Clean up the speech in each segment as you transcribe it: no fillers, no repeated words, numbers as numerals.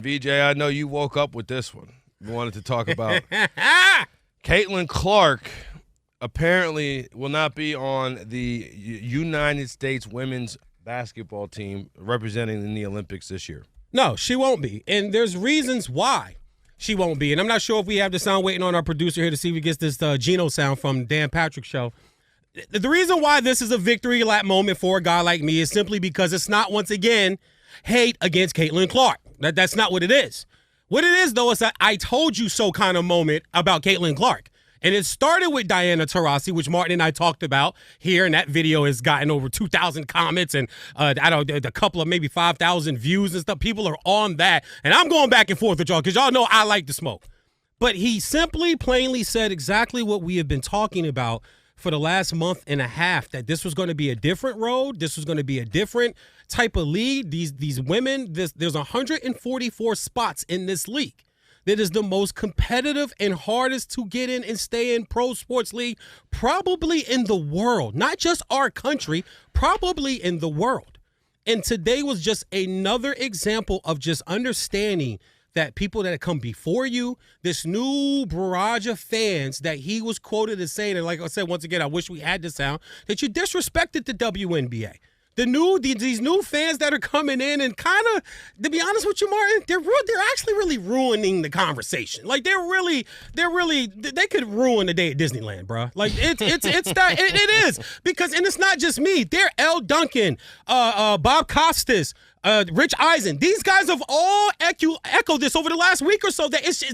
VJ, I know you woke up with this one. You wanted to talk about Caitlyn Clark apparently will not be on the United States women's basketball team representing in the Olympics this year. No, she won't be. And there's reasons why she won't be. And I'm not sure if we have the sound, waiting on our producer here to see if he gets this Gino sound from Dan Patrick's show. The reason why this is a victory lap moment for a guy like me is simply because it's not, once again, hate against Caitlyn Clark. That's not what it is. What it is, though, is that I told you so kind of moment about Caitlyn Clark. And it started with Diana Taurasi, which Martin and I talked about here, and that video has gotten over 2,000 comments and a couple of maybe 5,000 views and stuff. People are on that, and I'm going back and forth with y'all because y'all know I like to smoke. But he simply, plainly said exactly what we have been talking about for the last month and a half, that this was going to be a different road. This was going to be a different type of league. These women, there's 144 spots in this league. That is the most competitive and hardest to get in and stay in pro sports league probably in the world. Not just our country, probably in the world. And today was just another example of just understanding that people that come before you, this new barrage of fans that he was quoted as saying, and like I said, once again, I wish we had this sound, that you disrespected the WNBA. These new fans that are coming in and kind of, to be honest with you, Martin, they're actually really ruining the conversation. Like they could ruin the day at Disneyland, bro. Like it is because, and it's not just me. They're L. Duncan, Bob Costas, Rich Eisen. These guys have all echoed this over the last week or so. That it's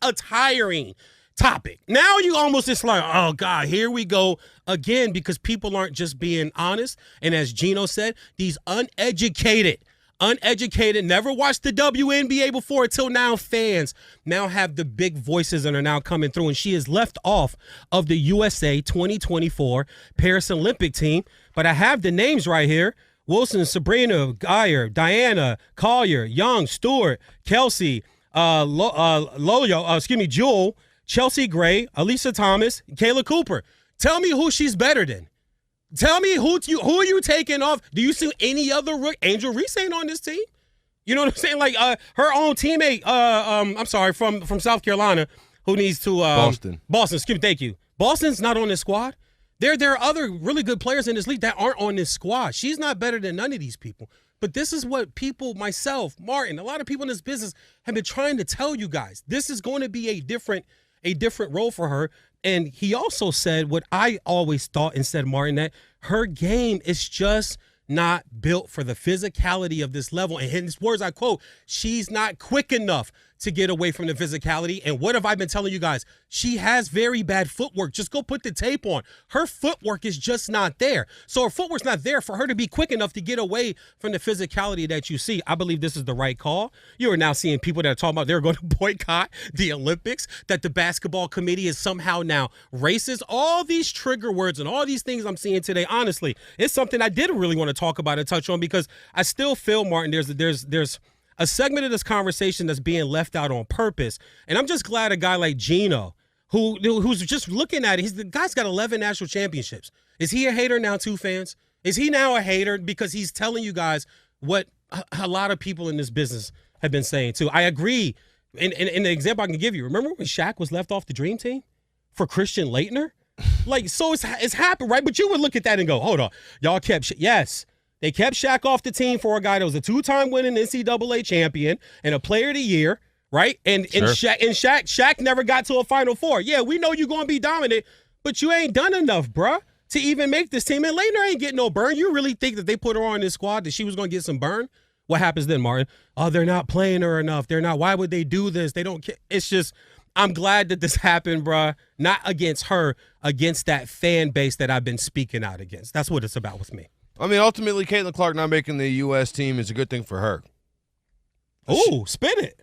a tiring topic. Now you almost just like, oh God, here we go again, because people aren't just being honest. And as Gino said, these uneducated, never watched the WNBA before until now fans now have the big voices and are now coming through. And she is left off of the USA 2024 Paris Olympic team. But I have the names right here. Wilson, Sabrina, Geyer, Diana, Collier, Young, Stewart, Kelsey, Jewel, Chelsea Gray, Elisa Thomas, Kayla Cooper. Tell me who she's better than. Tell me who are you taking off? Do you see any other Angel Reese ain't on this team? You know what I'm saying? Like her own teammate, from South Carolina, who needs to Boston. Excuse me, thank you. Boston's not on this squad. There are other really good players in this league that aren't on this squad. She's not better than none of these people. But this is what people, myself, Martin, a lot of people in this business have been trying to tell you guys. This is going to be a different role for her. And he also said what I always thought and said, Martin, that her game is just not built for the physicality of this level. And his words, I quote, she's not quick enough to get away from the physicality. And what have I been telling you guys? She has very bad footwork. Just go put the tape on. Her footwork is just not there. So her footwork's not there for her to be quick enough to get away from the physicality that you see. I believe this is the right call. You are now seeing people that are talking about they're going to boycott the Olympics, that the basketball committee is somehow now racist. All these trigger words and all these things I'm seeing today, honestly, it's something I did really want to talk about and touch on, because I still feel, Martin, there's a segment of this conversation that's being left out on purpose. And I'm just glad a guy like Gino, who's just looking at it, the guy's got 11 national championships. Is he a hater now too, fans? Is he now a hater because he's telling you guys what a lot of people in this business have been saying too? I agree. In the example I can give you, remember when Shaq was left off the Dream Team for Christian Laettner? Like, so it's happened, right? But you would look at that and go, hold on. Y'all kept yes. They kept Shaq off the team for a guy that was a two-time winning NCAA champion and a player of the year, right? And sure. Shaq never got to a Final Four. Yeah, we know you're going to be dominant, but you ain't done enough, bruh, to even make this team. And Laettner ain't getting no burn. You really think that they put her on this squad that she was going to get some burn? What happens then, Martin? Oh, they're not playing her enough. They're not. Why would they do this? They don't care. It's just, I'm glad that this happened, bruh. Not against her, against that fan base that I've been speaking out against. That's what it's about with me. I mean, ultimately, Caitlyn Clark not making the U.S. team is a good thing for her. Ooh, spin it.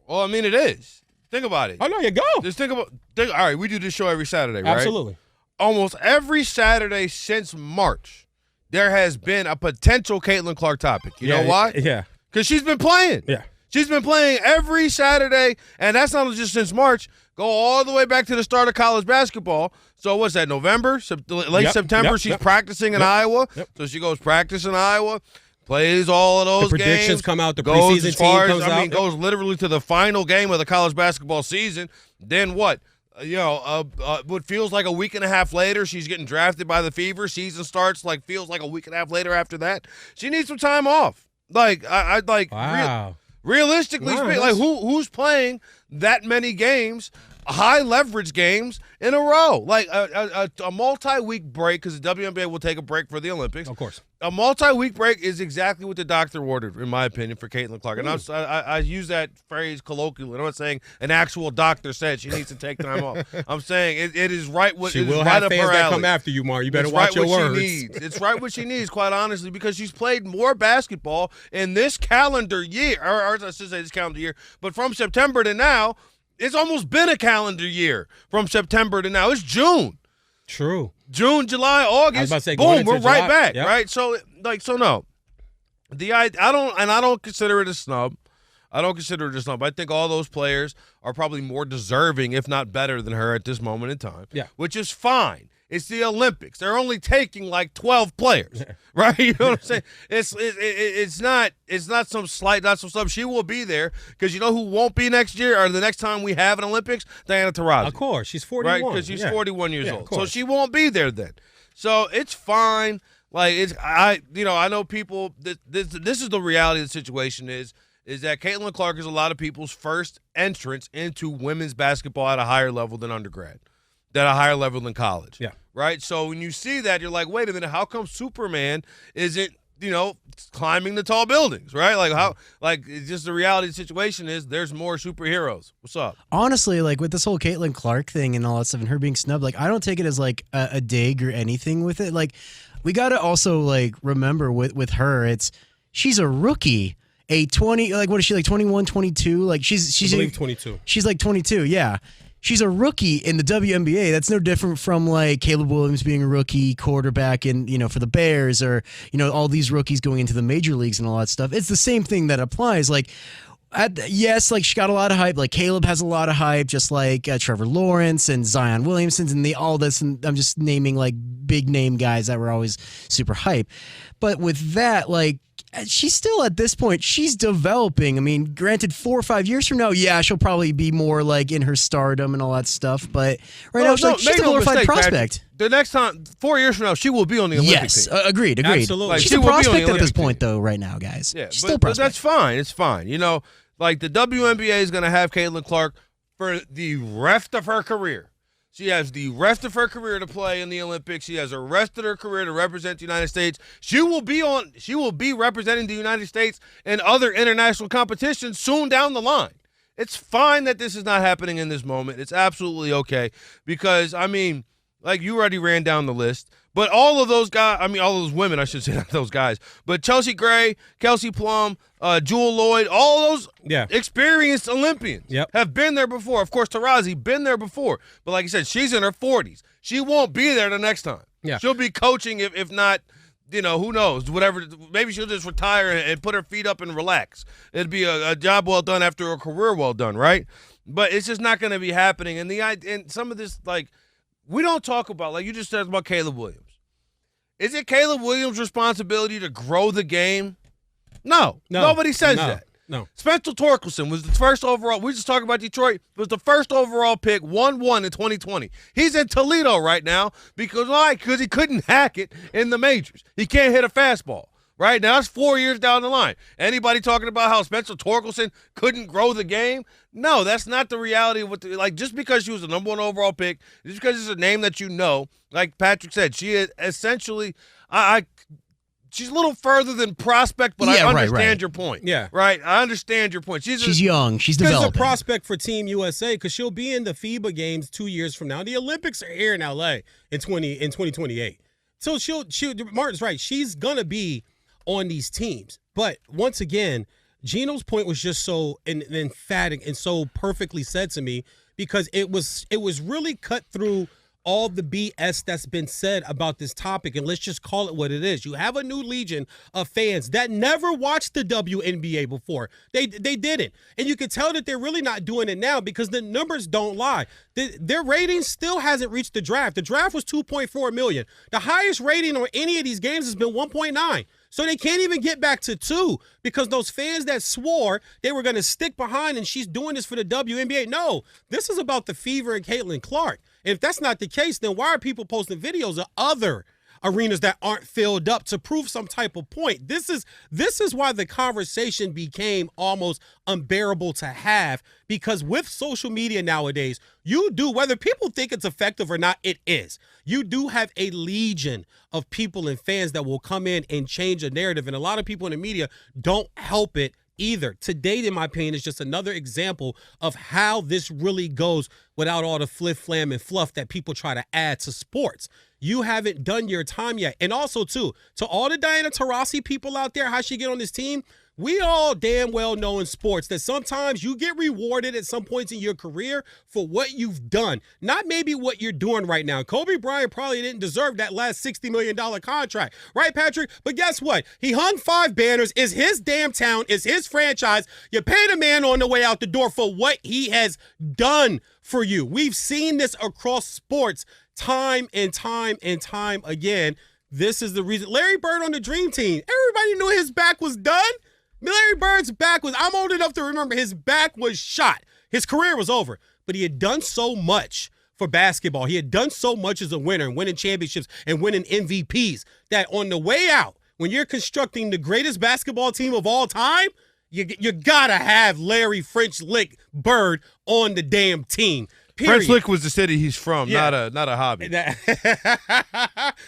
Well, I mean, it is. Think about it. Oh, no, you go. Just all right, we do this show every Saturday, right? Absolutely. Almost every Saturday since March, there has been a potential Caitlyn Clark topic. You know why? Yeah. Because she's been playing. Yeah. She's been playing every Saturday, and that's not just since March. Go all the way back to the start of college basketball. So what's that, November? Late September, she's practicing in Iowa. Yep. So she goes practice in Iowa. plays all of those the predictions games, come out, the goes preseason as far team comes as, I out. mean, goes literally to the final game of the college basketball season, then what? What feels like a week and a half later, she's getting drafted by the Fever. Season starts feels like a week and a half later after that. She needs some time off. Wow. Realistically speaking, who's playing that many games, high leverage games in a row? A multi-week break, because the WNBA will take a break for the Olympics. Of course. A multi-week break is exactly what the doctor ordered, in my opinion, for Caitlyn Clark. And I use that phrase colloquially. I'm not saying an actual doctor said she needs to take time off. I'm saying it is right what she it will is have right up fans her that alley. come after you, Mar. You better It's watch right your what words. She needs. It's right what she needs, quite honestly, because she's played more basketball in this calendar year, or I should say this calendar year, but from September to now, it's almost been a calendar year from September to now. It's June. True. June, July, August. I was about to say, boom, we're July. right back, Yep. right? So no. I don't consider it a snub. I don't consider it a snub. I think all those players are probably more deserving, if not better, than her at this moment in time. Yeah. Which is fine. It's the Olympics. They're only taking 12 players, right? You know what I'm saying? It's not some slight, not some stuff. She will be there, because you know who won't be next year or the next time we have an Olympics? Diana Taurasi. Of course, she's 41. Right, because she's 41 years old. So course. she won't be there then. So it's fine. I know people. This is the reality of the situation. Is that Caitlyn Clark is a lot of people's first entrance into women's basketball at a higher level than undergrad, at a higher level than college. Yeah. Right. So when you see that, you're like, wait a minute, how come Superman isn't climbing the tall buildings, right? It's just the reality of the situation is there's more superheroes. What's up? Honestly, with this whole Caitlyn Clark thing and all that stuff and her being snubbed, I don't take it as a dig or anything with it. We got to also remember with her, she's a rookie. A 20, what is she, 21, 22? She's I believe 22. She's 22, yeah. She's a rookie in the WNBA. That's no different from Caleb Williams being a rookie quarterback in, for the Bears, or, all these rookies going into the major leagues and all that stuff. It's the same thing that applies. Yes, she got a lot of hype. Caleb has a lot of hype, just like Trevor Lawrence and Zion Williamson and all this. And I'm just naming big name guys that were always super hype. But with that, she's still at this point, she's developing. I mean, granted, 4 or 5 years from now, yeah, she'll probably be more in her stardom and all that stuff. But now, she's a glorified prospect. Patrick. The next time, 4 years from now, she will be on the Olympic team. Yes, agreed. Absolutely. She's a prospect at this point, though, right now, guys. Yeah, she's still a but prospect. that's fine. It's fine. The WNBA is going to have Caitlyn Clark for the rest of her career. She has the rest of her career to play in the Olympics. She has the rest of her career to represent the United States. She will be representing the United States in other international competitions soon down the line. It's fine that this is not happening in this moment. It's absolutely okay, because you already ran down the list. But all of those guys, all of those women, I should say, not those guys, but Chelsea Gray, Kelsey Plum, Jewel Lloyd, all those experienced Olympians have been there before. Of course, Taurasi, been there before. But like I said, she's in her 40s. She won't be there the next time. Yeah. She'll be coaching, if not, who knows, whatever. Maybe she'll just retire and put her feet up and relax. It'd be a job well done after a career well done, right? But it's just not going to be happening. And some of this, we don't talk about, you just said about Caleb Williams. Is it Caleb Williams' responsibility to grow the game? No. Nobody says that. No. Spencer Torkelson was the first overall. We just talking about Detroit. Was the first overall pick, 1-1 in 2020. He's in Toledo right now because why? Because he couldn't hack it in the majors. He can't hit a fastball. Right now, that's 4 years down the line. Anybody talking about how Spencer Torkelson couldn't grow the game? No, that's not the reality of what. Just because she was the number 1 overall pick, just because it's a name that you know, like Patrick said, she is essentially, she's a little further than prospect, but I understand your point. Yeah, right. I understand your point. She's young. She's developing. She's a prospect for Team USA because she'll be in the FIBA games 2 years from now. The Olympics are here in LA in 2028. So she'll Martin's right. She's gonna be on these teams. But once again, Gino's point was just so emphatic and so perfectly said to me, because it was really cut through all the BS that's been said about this topic, and let's just call it what it is. You have a new legion of fans that never watched the WNBA before. They didn't. And you can tell that they're really not doing it now because the numbers don't lie. Their rating still hasn't reached the draft. The draft was 2.4 million. The highest rating on any of these games has been 1.9. So they can't even get back to 2 because those fans that swore they were going to stick behind and she's doing this for the WNBA. No, this is about the Fever and Caitlyn Clark. And if that's not the case, then why are people posting videos of other arenas that aren't filled up to prove some type of point? This is why the conversation became almost unbearable to have, because with social media nowadays, you do, whether people think it's effective or not, it is. You do have a legion of people and fans that will come in and change a narrative, and a lot of people in the media don't help it either. Today, in my opinion, is just another example of how this really goes without all the fliff, flam, and fluff that people try to add to sports. You haven't done your time yet. And also, too, to all the Diana Taurasi people out there, how she get on this team, we all damn well know in sports that sometimes you get rewarded at some points in your career for what you've done, not maybe what you're doing right now. Kobe Bryant probably didn't deserve that last $60 million contract, right, Patrick? But guess what? He hung 5 banners. It's his damn town. It's his franchise. You pay the man on the way out the door for what he has done for you. We've seen this across sports time and time and time again. This is the reason. Larry Bird on the Dream Team. Everybody knew his back was done. Larry Bird's back was, I'm old enough to remember, his back was shot. His career was over. But he had done so much for basketball. He had done so much as a winner and winning championships and winning MVPs that on the way out, when you're constructing the greatest basketball team of all time, you gotta have Larry French Lick Bird on the damn team. Period. French Lick was the city he's from, not a hobby.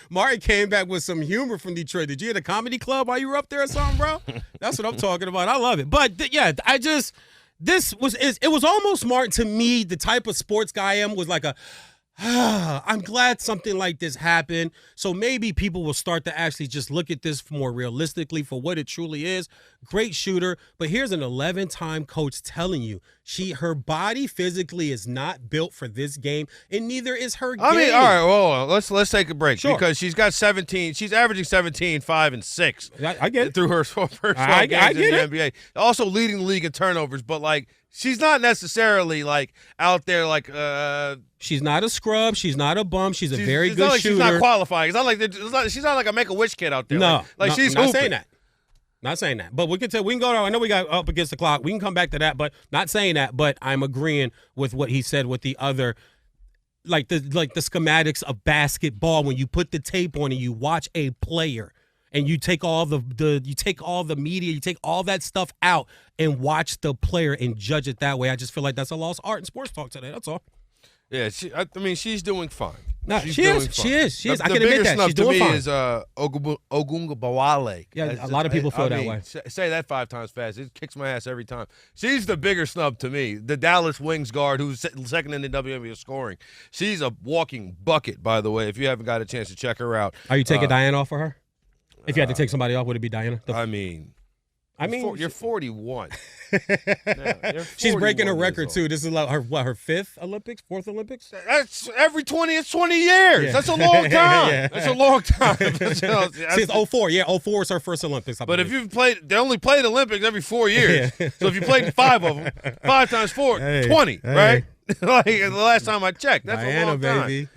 Marty came back with some humor from Detroit. Did you hit a comedy club while you were up there or something, bro? That's what I'm talking about. I love it. But it was almost, Martin, to me, the type of sports guy I am, was like I'm glad something like this happened. So maybe people will start to actually just look at this more realistically for what it truly is. Great shooter. But here's an 11-time coach telling you her body physically is not built for this game, and neither is her game. I mean, all right, well, let's take a break. Sure. Because she's got 17. She's averaging 17, 5, and 6. I get it. Through her first 12 games in the NBA. Also leading the league in turnovers, but, like, she's not necessarily, like, out there like she's not a scrub. She's not a bum. She's a very good like shooter. She's not qualifying. She's not like a Make-A-Wish kid out there. No, she's not hooping. saying that. Not saying that. But we can go. I know we got up against the clock. We can come back to that, but not saying that. But I'm agreeing with what he said with the other, like the schematics of basketball. When you put the tape on and you watch a player, and you take all the media, you take all that stuff out and watch the player and judge it that way. I just feel like that's a lost art in sports talk today. That's all. Yeah, I mean, she's doing fine. No, she is. I can admit that. She's doing fine. The bigger snub to me is Ogungabawale. Yeah, a lot of people feel that way. Say that 5 times fast. It kicks my ass every time. She's the bigger snub to me. The Dallas Wings guard who's second in the WNBA scoring. She's a walking bucket, by the way, if you haven't got a chance to check her out. Are you taking Diana off for her? If you had to take somebody off, would it be Diana? You're 41. She's breaking a record, too. This is like her 5th Olympics, 4th Olympics? That's every 20 years. Yeah. That's a long time. That's a long time. Since 04. Yeah, 04 is her first Olympics. But if you've played, they only played Olympics every 4 years. So if you played 5 of them, 5 times 4, 20, right? Like the last time I checked. That's Diana, a long time. baby.